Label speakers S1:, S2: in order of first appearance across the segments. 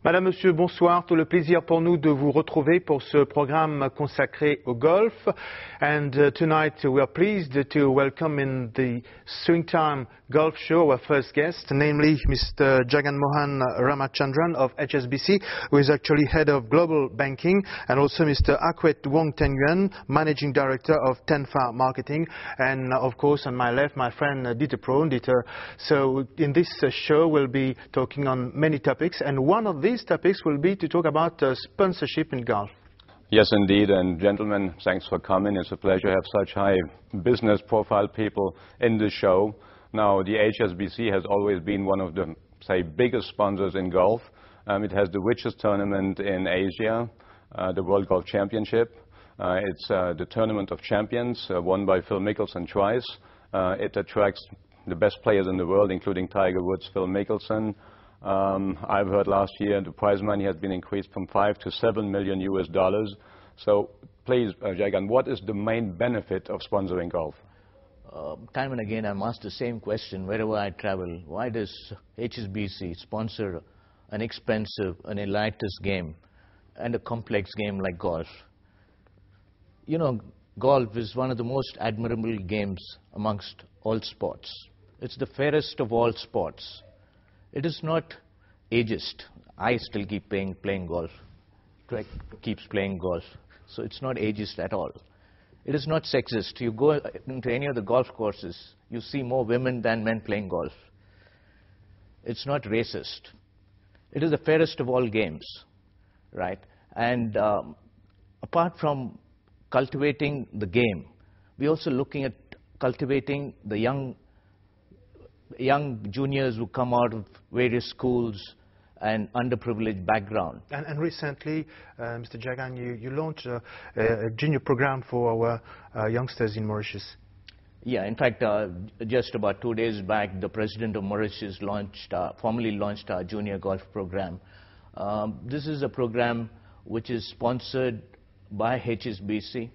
S1: Madame, Monsieur, bonsoir. Tout le plaisir pour nous de vous retrouver pour ce programme consacré au golf. And tonight we are pleased to welcome in the Swingtime Golf Show our first guest, namely Mr. Jagan Mohan Ramachandran of HSBC, who is actually head of global banking, and also Mr. Akwet Wong Ten Yuan, managing director of Tenfa Marketing, and of course on my left my friend Dieter Prohn. Dieter. So in this show we'll be talking on many topics, and one of these topics will be to talk about sponsorship in golf.
S2: Yes, indeed. And gentlemen, thanks for coming. It's a pleasure to have such high business profile people in the show. Now, the HSBC has always been one of the, say, biggest sponsors in golf. It has the richest tournament in Asia, the World Golf Championship. It's the Tournament of Champions, won by Phil Mickelson twice. It attracts the best players in the world, including Tiger Woods, Phil Mickelson. I've heard last year the prize money has been increased from $5 to $7 million US. So please, Jagan, what is the main benefit of sponsoring golf?
S3: Time and again I'm asked the same question wherever I travel. Why does HSBC sponsor an expensive, an elitist game and a complex game like golf? You know, golf is one of the most admirable games amongst all sports. It's the fairest of all sports. It is not ageist. I still keep playing golf. Trek keeps playing golf. So it's not ageist at all. It is not sexist. You go into any of the golf courses, you see more women than men playing golf. It's not racist. It is the fairest of all games, right? And apart from cultivating the game, we're also looking at cultivating the young juniors who come out of various schools and underprivileged background.
S1: And recently, Mr. Jagan, you launched a junior program for our youngsters in Mauritius.
S3: Yeah, in fact, just about 2 days back, the president of Mauritius formally launched our junior golf program. This is a program which is sponsored by HSBC,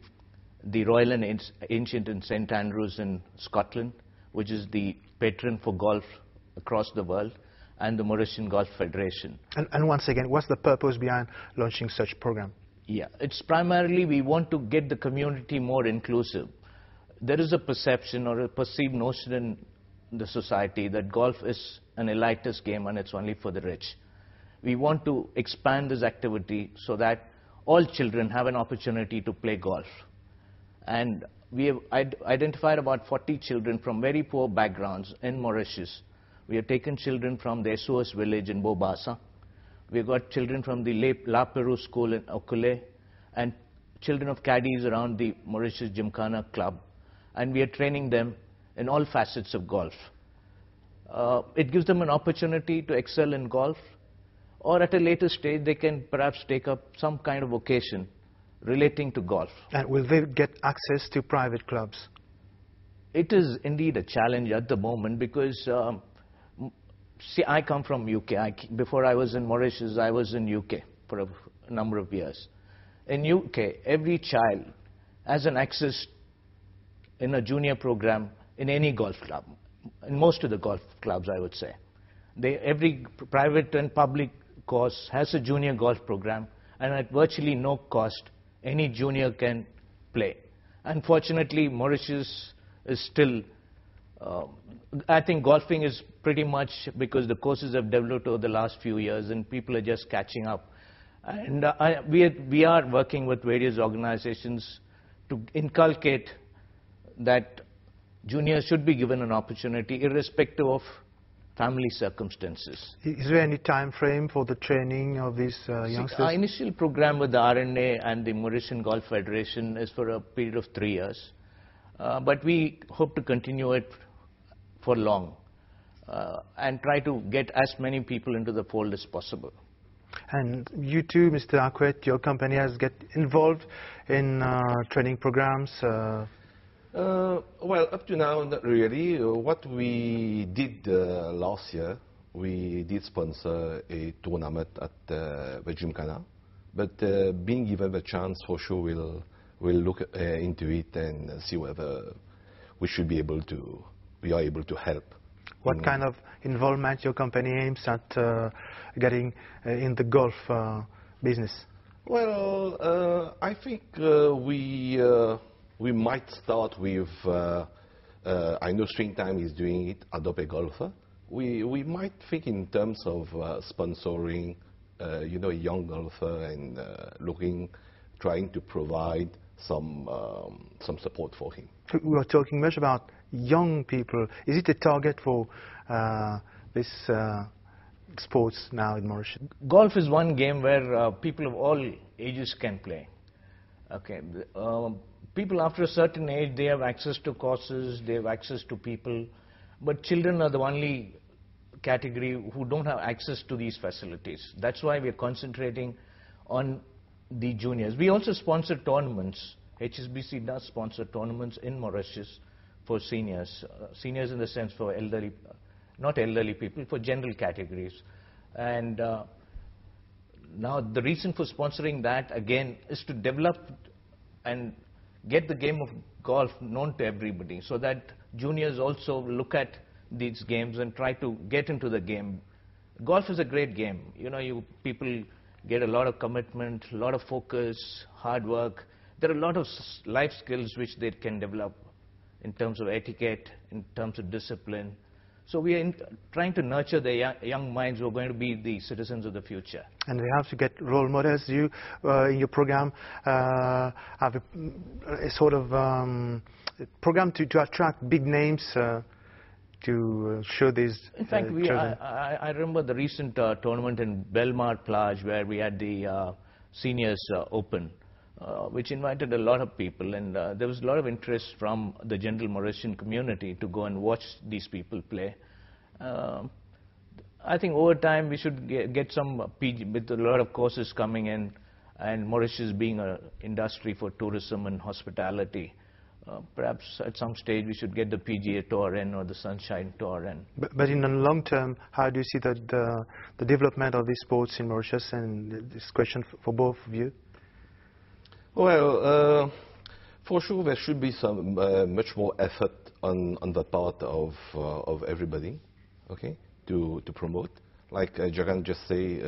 S3: the Royal and Ancient in St. Andrews in Scotland, which is the patron for golf across the world, and the Mauritian Golf Federation.
S1: And once again, what's the purpose behind launching such program?
S3: Yeah, it's primarily we want to get the community more inclusive. There is a perception or a perceived notion in the society that golf is an elitist game and it's only for the rich. We want to expand this activity so that all children have an opportunity to play golf. And we have identified about 40 children from very poor backgrounds in Mauritius. We have taken children from the SOS village in Bobassa. We've got children from the La Perouse school in Okule, and children of caddies around the Mauritius Gymkhana Club. And we are training them in all facets of golf. It gives them an opportunity to excel in golf, or at a later stage they can perhaps take up some kind of vocation relating to golf. And
S1: will they get access to private clubs?
S3: It is indeed a challenge at the moment because, see, I come from UK. Before I was in Mauritius, I was in UK for a number of years. In UK, every child has an access in a junior program in any golf club, in most of the golf clubs, I would say. Every private and public course has a junior golf program, and at virtually no cost, any junior can play. Unfortunately, Mauritius is still, I think golfing is pretty much because the courses have developed over the last few years and people are just catching up. And we are working with various organizations to inculcate that juniors should be given an opportunity irrespective of family circumstances.
S1: Is there any time frame for the training of these youngsters?
S3: Our initial program with the RNA and the Mauritian Golf Federation is for a period of 3 years. But we hope to continue it for long and try to get as many people into the fold as possible.
S1: And you too, Mr. Akwet, your company has get involved in training programs?
S4: Well, up to now, not really. What we did last year, we did sponsor a tournament at the Gymkhana. But being given the chance, for sure, we'll look into it and see whether we are able to help
S1: What kind of involvement your company aims at getting in the golf business?
S4: Well, I think we might start with, I know Springtime is doing it, Adopt a Golfer. We might think in terms of sponsoring, a young golfer and trying to provide some support for him.
S1: We are talking much about young people. Is it a target for this sports now in Mauritius?
S3: Golf is one game where people of all ages can play. Okay, people after a certain age, they have access to courses, they have access to people, but children are the only category who don't have access to these facilities. That's why we are concentrating on the juniors. We also sponsor tournaments. HSBC does sponsor tournaments in Mauritius for seniors. Seniors in the sense for elderly, not elderly people, for general categories. And now the reason for sponsoring that, again, is to develop and get the game of golf known to everybody so that juniors also look at these games and try to get into the game. Golf is a great game. People get a lot of commitment, a lot of focus, hard work. There are a lot of life skills which they can develop in terms of etiquette, in terms of discipline. So we are trying to nurture the young minds who are going to be the citizens of the future.
S1: And we have to get role models. You, in your program, have a sort of program to attract big names to show these
S3: In fact, I remember the recent tournament in Belmar Plage where we had the Seniors Open, which invited a lot of people, and there was a lot of interest from the general Mauritian community to go and watch these people play. I think over time we should get some PG, with a lot of courses coming in, and Mauritius being an industry for tourism and hospitality. Perhaps at some stage we should get the PGA Tour in or the Sunshine Tour in.
S1: But in the long term, how do you see the development of these sports in Mauritius? And this question for both of you.
S4: Well, for sure there should be some much more effort on the part of everybody, okay, to promote. Like Jagan just say,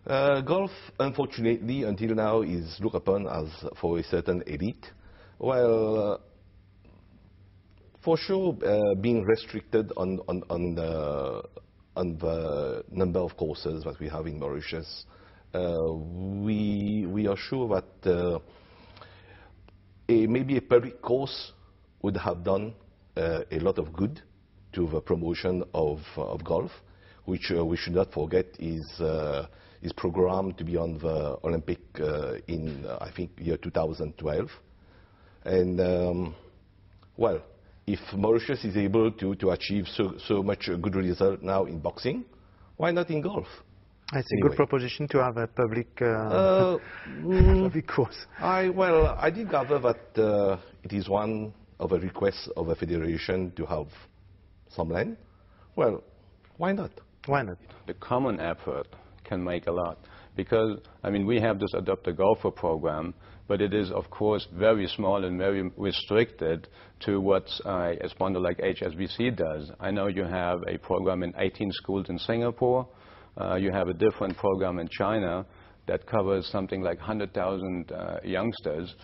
S4: golf, unfortunately, until now is looked upon as for a certain elite. Well, for sure, being restricted on the number of courses that we have in Mauritius, we are sure that maybe a public course would have done a lot of good to the promotion of golf, which we should not forget is programmed to be on the Olympic in, I think, year 2012. And, well, if Mauritius is able to achieve so much good result now in boxing, why not in golf?
S1: It's a good proposition to have a public, public course.
S4: I did gather that it is one of the requests of the federation to have some land. Well, why not?
S1: Why not?
S2: The common effort can make a lot. Because, I mean, we have this Adopt a Golfer program, but it is, of course, very small and very restricted to what a sponsor like HSBC does. I know you have a program in 18 schools in Singapore. You have a different program in China that covers something like 100,000 youngsters.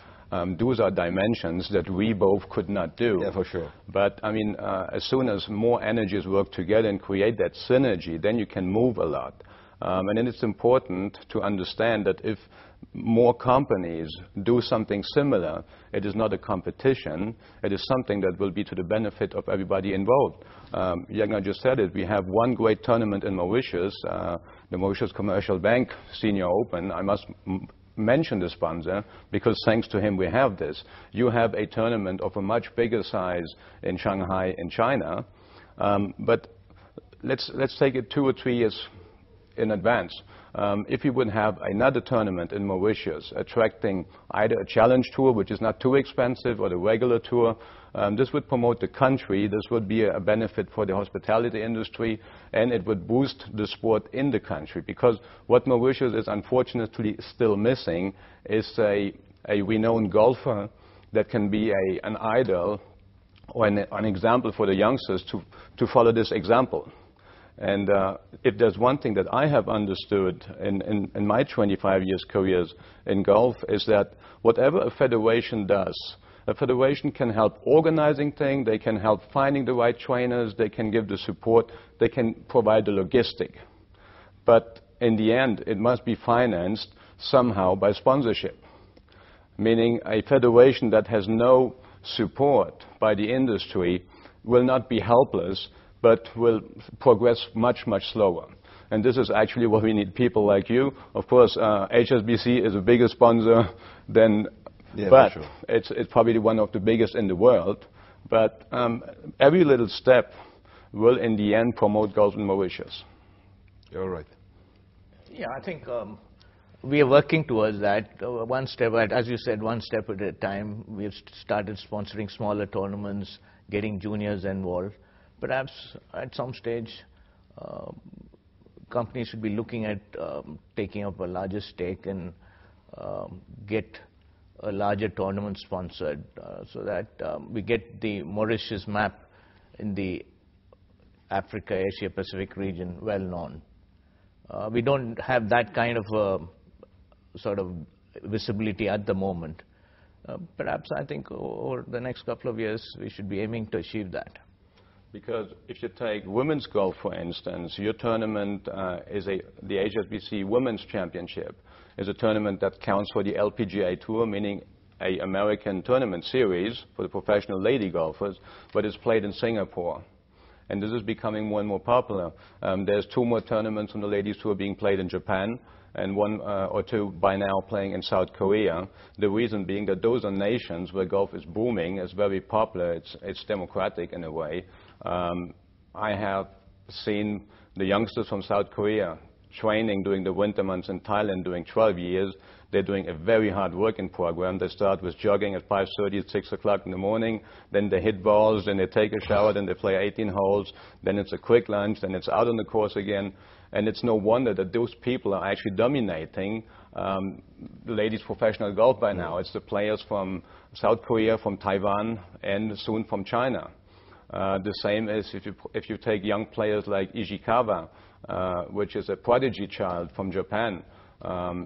S2: Those are dimensions that we both could not do.
S4: Yeah, for sure.
S2: But, I mean, as soon as more energies work together and create that synergy, then you can move a lot. And then it's important to understand that if more companies do something similar, it is not a competition. It is something that will be to the benefit of everybody involved. Yagna just said it. We have one great tournament in Mauritius, the Mauritius Commercial Bank Senior Open. I must mention the sponsor because thanks to him we have this. You have a tournament of a much bigger size in Shanghai in China. But let's take it 2 or 3 years in advance. If you would have another tournament in Mauritius attracting either a challenge tour, which is not too expensive, or the regular tour, this would promote the country, this would be a benefit for the hospitality industry, and it would boost the sport in the country. Because what Mauritius is unfortunately still missing is a renowned golfer that can be an idol or an example for the youngsters to follow this example. And if there's one thing that I have understood in my 25 years careers in golf is that whatever a federation does, a federation can help organizing things, they can help finding the right trainers, they can give the support, they can provide the logistic. But in the end, it must be financed somehow by sponsorship, meaning a federation that has no support by the industry will not be helpless, but will progress much, much slower. And this is actually what we need, people like you. Of course, HSBC is a bigger sponsor than, but sure. It's probably one of the biggest in the world. But every little step will, in the end, promote golf in Mauritius.
S4: You're right.
S3: Yeah, I think we are working towards that. One step, as you said, one step at a time. We've started sponsoring smaller tournaments, getting juniors involved. Perhaps at some stage, companies should be looking at taking up a larger stake and get a larger tournament sponsored so that we get the Mauritius map in the Africa, Asia, Pacific region well known. We don't have that kind of sort of visibility at the moment. Perhaps I think over the next couple of years we should be aiming to achieve that.
S2: Because if you take women's golf, for instance, your tournament is the HSBC Women's Championship, is a tournament that counts for the LPGA Tour, meaning an American tournament series for the professional lady golfers, but it's played in Singapore. And this is becoming more and more popular. There's 2 more tournaments on the ladies tour being played in Japan, and 1 or 2 by now playing in South Korea. The reason being that those are nations where golf is booming, it's very popular, it's democratic in a way. I have seen the youngsters from South Korea training during the winter months in Thailand during 12 years. They're doing a very hard working program. They start with jogging at 5:30 at 6 o'clock in the morning. Then they hit balls, then they take a shower, then they play 18 holes. Then it's a quick lunch, then it's out on the course again. And it's no wonder that those people are actually dominating the ladies' professional golf by now. It's the players from South Korea, from Taiwan, and soon from China. The same is if you take young players like Ishikawa, which is a prodigy child from Japan,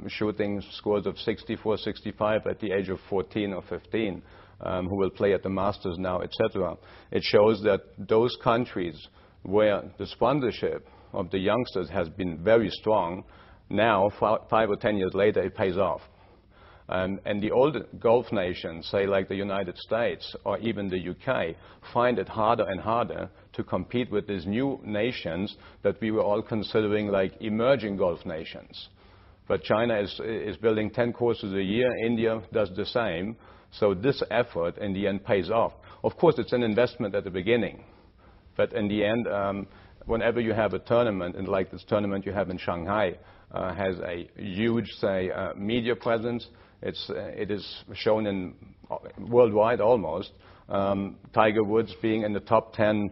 S2: shooting scores of 64, 65 at the age of 14 or 15, who will play at the Masters now, etc. It shows that those countries where the sponsorship of the youngsters has been very strong, now, 5 or 10 years later, it pays off. And the old Gulf nations, say like the United States or even the UK, find it harder and harder to compete with these new nations that we were all considering like emerging Gulf nations. But China is building 10 courses a year, India does the same, so this effort in the end pays off. Of course, it's an investment at the beginning, but in the end, whenever you have a tournament, and like this tournament you have in Shanghai, has a huge, say, media presence. It is shown in worldwide almost. Tiger Woods being in the top 10,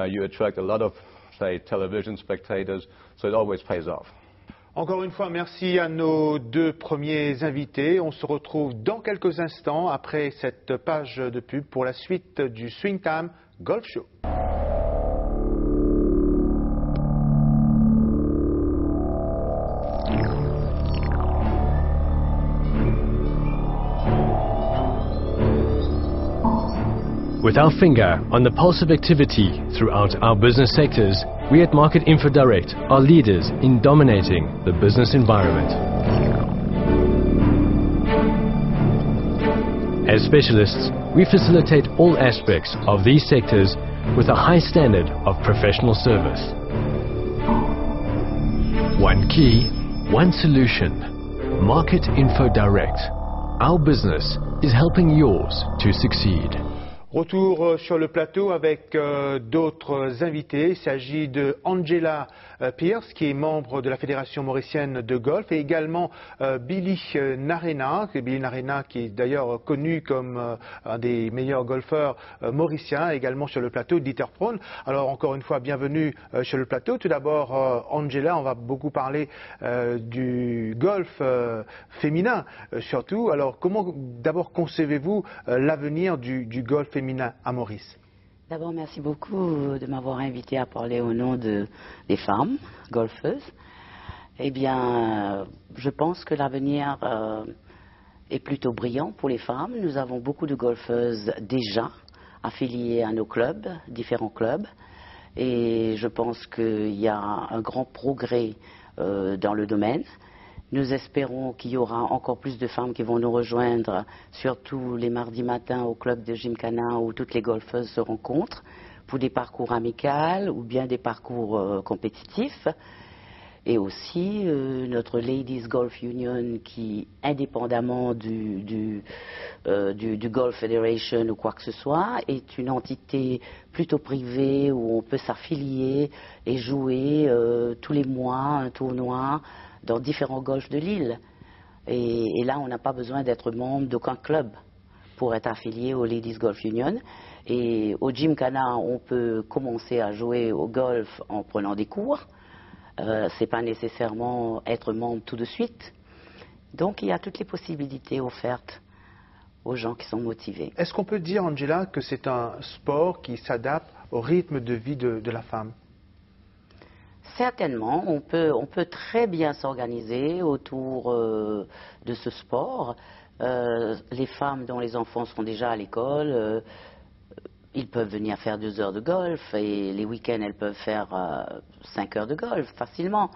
S2: you attract a lot of, say, television spectators, so it always pays off.
S1: Encore une fois, merci à nos 2 premiers invités. On se retrouve dans quelques instants après cette page de pub pour la suite du Swing Time Golf Show.
S5: With our finger on the pulse of activity throughout our business sectors, we at Market Info Direct are leaders in dominating the business environment. As specialists, we facilitate all aspects of these sectors with a high standard of professional service. One key, one solution. Market Info Direct. Our business is helping yours to succeed.
S1: Retour sur le plateau avec d'autres invités. Il s'agit de Angela Pierce, qui est membre de la Fédération mauricienne de golf, et également Billy Narena, qui est d'ailleurs connu comme un des meilleurs golfeurs mauriciens, également sur le plateau, Dieter Prohn. Alors encore une fois, bienvenue sur le plateau. Tout d'abord, Angela, on va beaucoup parler du golf féminin surtout. Alors comment d'abord concevez-vous l'avenir du golf féminin à Maurice?
S6: D'abord, merci beaucoup de m'avoir invité à parler au nom des femmes golfeuses. Eh bien, je pense que l'avenir est plutôt brillant pour les femmes. Nous avons beaucoup de golfeuses déjà affiliées à nos clubs, différents clubs. Et je pense qu'il y a un grand progrès dans le domaine. Nous espérons qu'il y aura encore plus de femmes qui vont nous rejoindre, surtout les mardis matins au club de Gymkhana où toutes les golfeuses se rencontrent pour des parcours amicaux ou bien des parcours compétitifs. Et aussi notre Ladies Golf Union qui, indépendamment du Golf Federation ou quoi que ce soit, est une entité plutôt privée où on peut s'affilier et jouer tous les mois un tournoi dans différents golfs de l'île. Et là, on n'a pas besoin d'être membre d'aucun club pour être affilié au Ladies Golf Union. Et au Gymkhana, on peut commencer à jouer au golf en prenant des cours. C'est pas nécessairement être membre tout de suite. Donc il y a toutes les possibilités offertes aux gens qui sont motivés.
S1: Est-ce qu'on peut dire, Angela, que c'est un sport qui s'adapte au rythme de vie de la femme?
S6: Certainement, on peut très bien s'organiser autour de ce sport. Les femmes dont les enfants sont déjà à l'école, ils peuvent venir faire 2 heures de golf et les week-ends, elles peuvent faire 5 heures de golf facilement.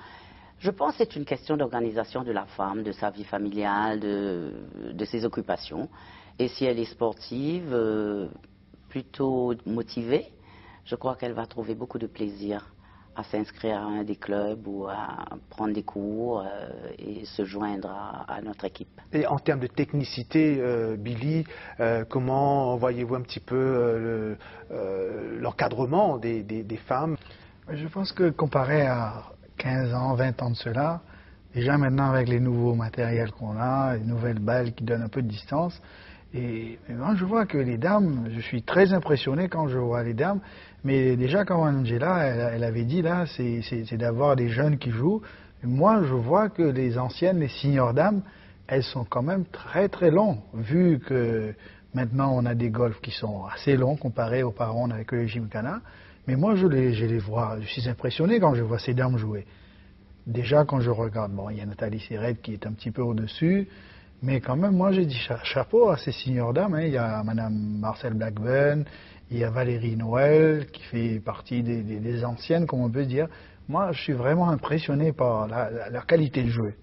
S6: Je pense que c'est une question d'organisation de la femme, de sa vie familiale, de ses occupations. Et si elle est sportive, plutôt motivée, je crois qu'elle va trouver beaucoup de plaisir à s'inscrire à un des clubs ou à prendre des cours et se joindre à notre équipe.
S1: Et en termes de technicité, Billy, comment voyez-vous un petit peu l'encadrement des femmes?
S7: Je pense que comparé à 15 ans, 20 ans de cela, déjà maintenant avec les nouveaux matériels qu'on a, les nouvelles balles qui donnent un peu de distance, et moi je vois que les dames, je suis très impressionné quand je vois les dames, mais déjà comme Angela, elle avait dit là, c'est d'avoir des jeunes qui jouent. Moi je vois que les anciennes, les seniors dames, elles sont quand même très très longues, vu que maintenant on a des golfs qui sont assez longs comparés aux parents avec le Gymkhana. Mais moi je les vois, je suis impressionné quand je vois ces dames jouer. Déjà quand je regarde, bon il y a Nathalie Serret qui est un petit peu au-dessus, mais quand même moi j'ai dit chapeau à ces seniors dames, hein. Il y a Madame Marcel Blackburn, il y a Valérie Noël qui fait partie des anciennes, comme on peut dire. Moi je suis vraiment impressionné par leur qualité de jouer.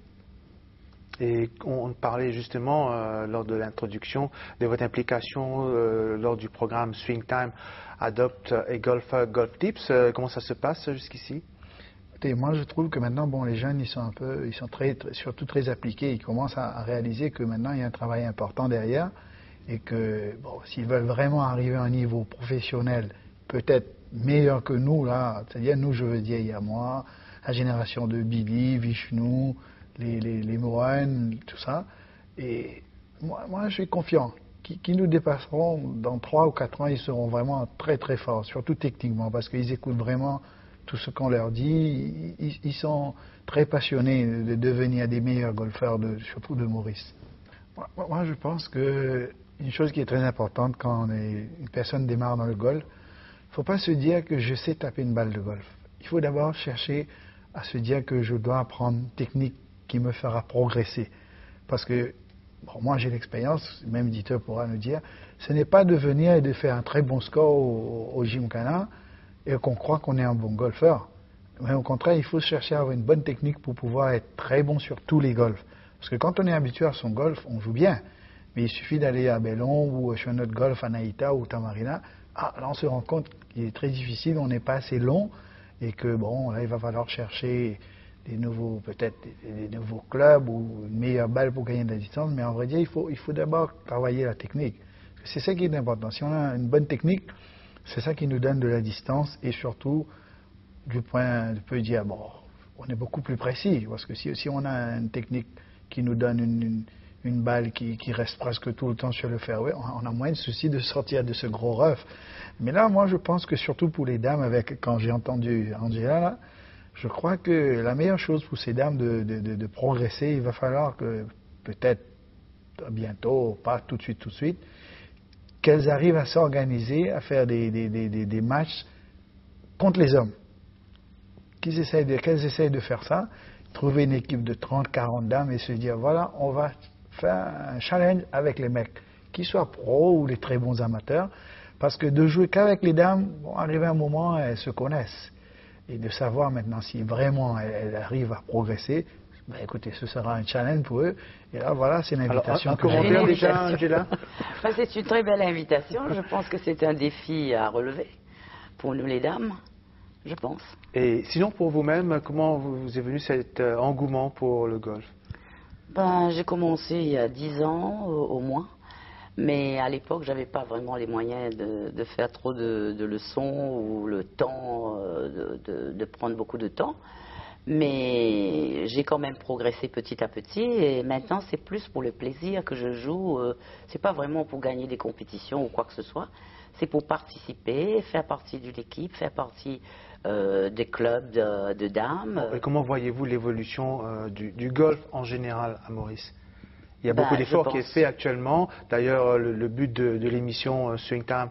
S1: Et on parlait justement lors de l'introduction de votre implication lors du programme Swing Time Adopt a Golfer Golf Tips. Comment ça se passe jusqu'ici?
S7: Et moi je trouve que maintenant bon les jeunes ils sont surtout très appliqués, ils commencent à réaliser que maintenant il y a un travail important derrière et que bon s'ils veulent vraiment arriver à un niveau professionnel peut-être meilleur que nous là, c'est-à-dire nous je veux dire il y a moi, la génération de Billy, Vishnu, les Mohan, tout ça. Et moi je suis confiant qu'ils nous dépasseront dans 3 ou 4 ans, ils seront vraiment très très forts, surtout techniquement, parce qu'ils écoutent vraiment tout ce qu'on leur dit. Ils sont très passionnés de devenir des meilleurs golfeurs, surtout de Maurice. Moi je pense que une chose qui est très importante quand une personne démarre dans le golf, il ne faut pas se dire que je sais taper une balle de golf. Il faut d'abord chercher à se dire que je dois apprendre une technique qui me fera progresser. Parce que, bon, moi j'ai l'expérience, même Dieter pourra nous dire, ce n'est pas de venir et de faire un très bon score au Gymkhana et qu'on croit qu'on est un bon golfeur. Mais au contraire, il faut chercher à avoir une bonne technique pour pouvoir être très bon sur tous les golfs. Parce que quand on est habitué à son golf, on joue bien. Mais il suffit d'aller à Bellon ou sur notre golf à Naïta ou Tamarina. Là on se rend compte qu'il est très difficile, on n'est pas assez long et que bon, là il va falloir chercher peut-être des nouveaux clubs ou une meilleure balle pour gagner de la distance, mais en vrai dire, il faut d'abord travailler la technique. C'est ça qui est important. Si on a une bonne technique, c'est ça qui nous donne de la distance et surtout, du point de peut dire, bon, on est beaucoup plus précis, parce que si on a une technique qui nous donne une balle qui reste presque tout le temps sur le fairway, on a moins de soucis de sortir de ce gros rough. Mais là, moi, je pense que surtout pour les dames, quand j'ai entendu Angela, là, je crois que la meilleure chose pour ces dames de progresser, il va falloir que peut-être bientôt, pas tout de suite, qu'elles arrivent à s'organiser, à faire des matchs contre les hommes. Qu'elles essayent de faire ça, trouver une équipe de 30, 40 dames et se dire, voilà, on va faire un challenge avec les mecs, qu'ils soient pros ou les très bons amateurs, parce que de jouer qu'avec les dames, bon, arrivé un moment, elles se connaissent. Et de savoir maintenant si vraiment elles arrivent à progresser, ben écoutez, ce sera un challenge pour eux. Et là, voilà, c'est une invitation.
S1: Alors, un commentaire déjà, Angela?
S6: C'est une très belle invitation. Je pense que c'est un défi à relever pour nous les dames, je pense.
S1: Et sinon, pour vous-même, comment vous est venu cet engouement pour le golf?
S6: J'ai commencé il y a 10 ans au moins. Mais à l'époque, je n'avais pas vraiment les moyens de faire trop de leçons ou le temps de prendre beaucoup de temps. Mais j'ai quand même progressé petit à petit et maintenant c'est plus pour le plaisir que je joue. C'est pas vraiment pour gagner des compétitions ou quoi que ce soit. C'est pour participer, faire partie d'une équipe, faire partie des clubs de dames.
S1: Et comment voyez-vous l'évolution du golf en général à Maurice? Il y a beaucoup d'efforts qui est fait actuellement. D'ailleurs, le but de l'émission Swing Time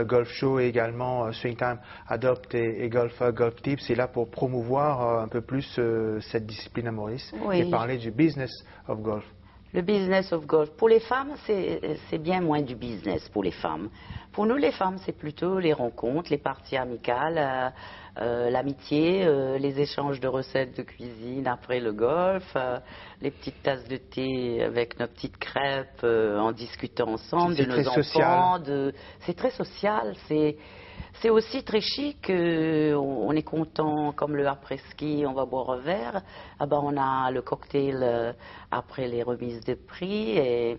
S1: Golf Show et également Swing Time Adopt et Golf Tips, c'est là pour promouvoir un peu plus cette discipline à Maurice et parler du business of golf.
S6: Le business of golf. Pour les femmes, c'est bien moins du business pour les femmes. Pour nous, les femmes, c'est plutôt les rencontres, les parties amicales, l'amitié, les échanges de recettes de cuisine après le golf, les petites tasses de thé avec nos petites crêpes en discutant ensemble de nos enfants. C'est très social. C'est aussi très chic. On est content, comme le après-ski, on va boire un verre. On a le cocktail après les remises de prix et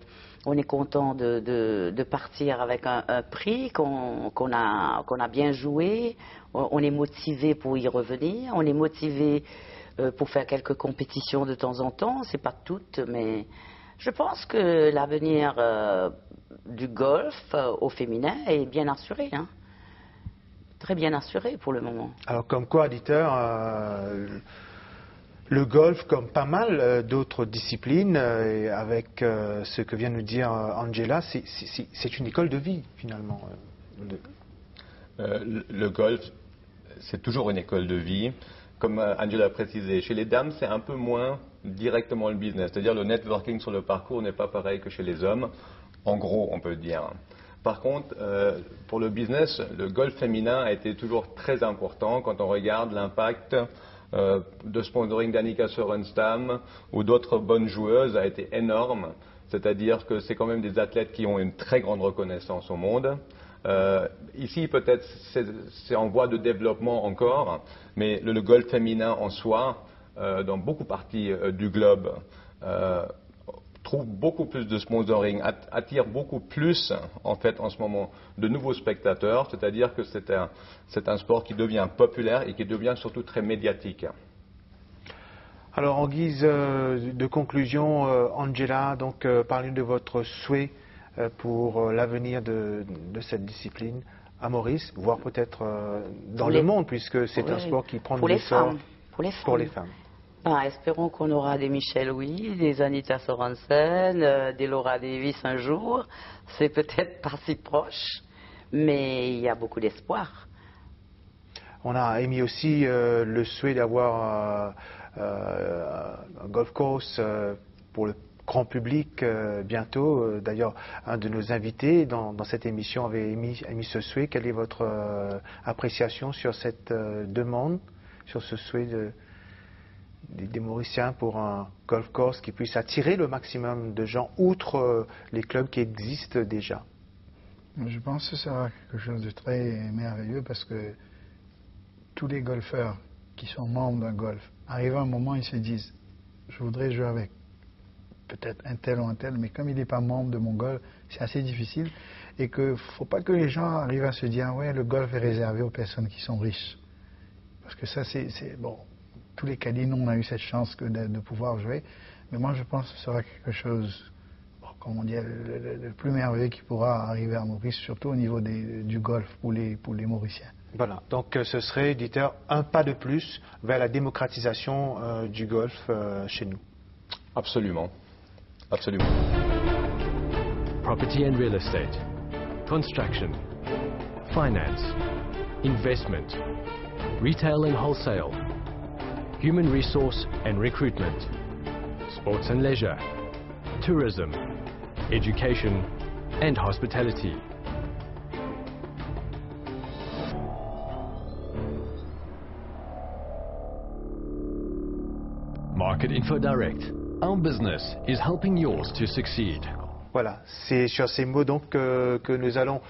S6: on est content de partir avec un prix qu'on a bien joué. On est motivé pour y revenir. On est motivé pour faire quelques compétitions de temps en temps. C'est pas toutes, mais je pense que l'avenir du golf au féminin est bien assuré. Très bien assuré pour le moment.
S1: Alors, comme co-auditeur, le golf, comme pas mal d'autres disciplines, et avec ce que vient de nous dire Angela, c'est une école de vie, finalement.
S2: Le golf, c'est toujours une école de vie. Comme Angela a précisé, chez les dames, c'est un peu moins directement le business. C'est-à-dire le networking sur le parcours n'est pas pareil que chez les hommes. En gros, on peut dire. Par contre, pour le business, le golf féminin a été toujours très important quand on regarde l'impact de sponsoring d'Annika Sorenstam ou d'autres bonnes joueuses a été énorme. C'est-à-dire que c'est quand même des athlètes qui ont une très grande reconnaissance au monde. Ici, peut-être, c'est en voie de développement encore, mais le golf féminin en soi, dans beaucoup de parties du globe, trouve beaucoup plus de sponsoring, attire beaucoup plus, en fait, en ce moment, de nouveaux spectateurs, c'est-à-dire que c'est un sport qui devient populaire et qui devient surtout très médiatique.
S1: Alors, en guise de conclusion, Angela, donc, parlez de votre souhait pour l'avenir de cette discipline à Maurice, voire peut-être dans le monde, puisque c'est un sport qui prend de l'essor pour les femmes.
S6: Espérons qu'on aura des Michelle Wie, des Anita Sorensen, des Laura Davis un jour. C'est peut-être pas si proche, mais il y a beaucoup d'espoir.
S1: On a émis aussi le souhait d'avoir un golf course pour le grand public bientôt. D'ailleurs, un de nos invités dans cette émission avait émis ce souhait. Quelle est votre appréciation sur cette demande, sur ce souhait des Mauriciens pour un golf course qui puisse attirer le maximum de gens, outre les clubs qui existent déjà?
S7: Je pense que ce sera quelque chose de très merveilleux parce que tous les golfeurs qui sont membres d'un golf, arrivent à un moment, ils se disent, je voudrais jouer avec peut-être un tel ou un tel, mais comme il n'est pas membre de mon golf, c'est assez difficile et qu'il ne faut pas que les gens arrivent à se dire, ouais, le golf est réservé aux personnes qui sont riches. Parce que ça, c'est bon. Tous les caddies, nous, on a eu cette chance de pouvoir jouer. Mais moi, je pense que ce sera quelque chose, comme on dit, le plus merveilleux qui pourra arriver à Maurice, surtout au niveau du golf pour les Mauriciens.
S1: Voilà, donc ce serait, dit-on, un pas de plus vers la démocratisation du golf chez nous.
S2: Absolument. Absolument.
S5: Property and real estate, construction, finance, investment, retail and wholesale, human resource and recruitment, sports and leisure, tourism, education and hospitality. Market Info Direct. Our business is helping yours to succeed.
S1: Voilà, c'est sur ces mots donc que nous allons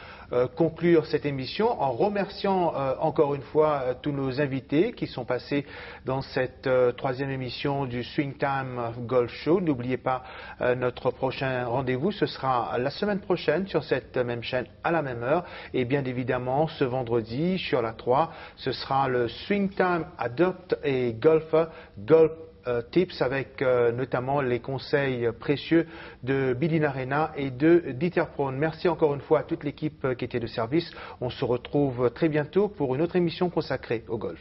S1: conclure cette émission en remerciant encore une fois tous nos invités qui sont passés dans cette troisième émission du Swing Time Golf Show. N'oubliez pas notre prochain rendez-vous, ce sera la semaine prochaine sur cette même chaîne à la même heure. Et bien évidemment, ce vendredi sur la 3, ce sera le Swing Time Adopt et Golf Tips avec notamment les conseils précieux de Billy Narena et de Dieter Braun. Merci encore une fois à toute l'équipe qui était de service. On se retrouve très bientôt pour une autre émission consacrée au golf.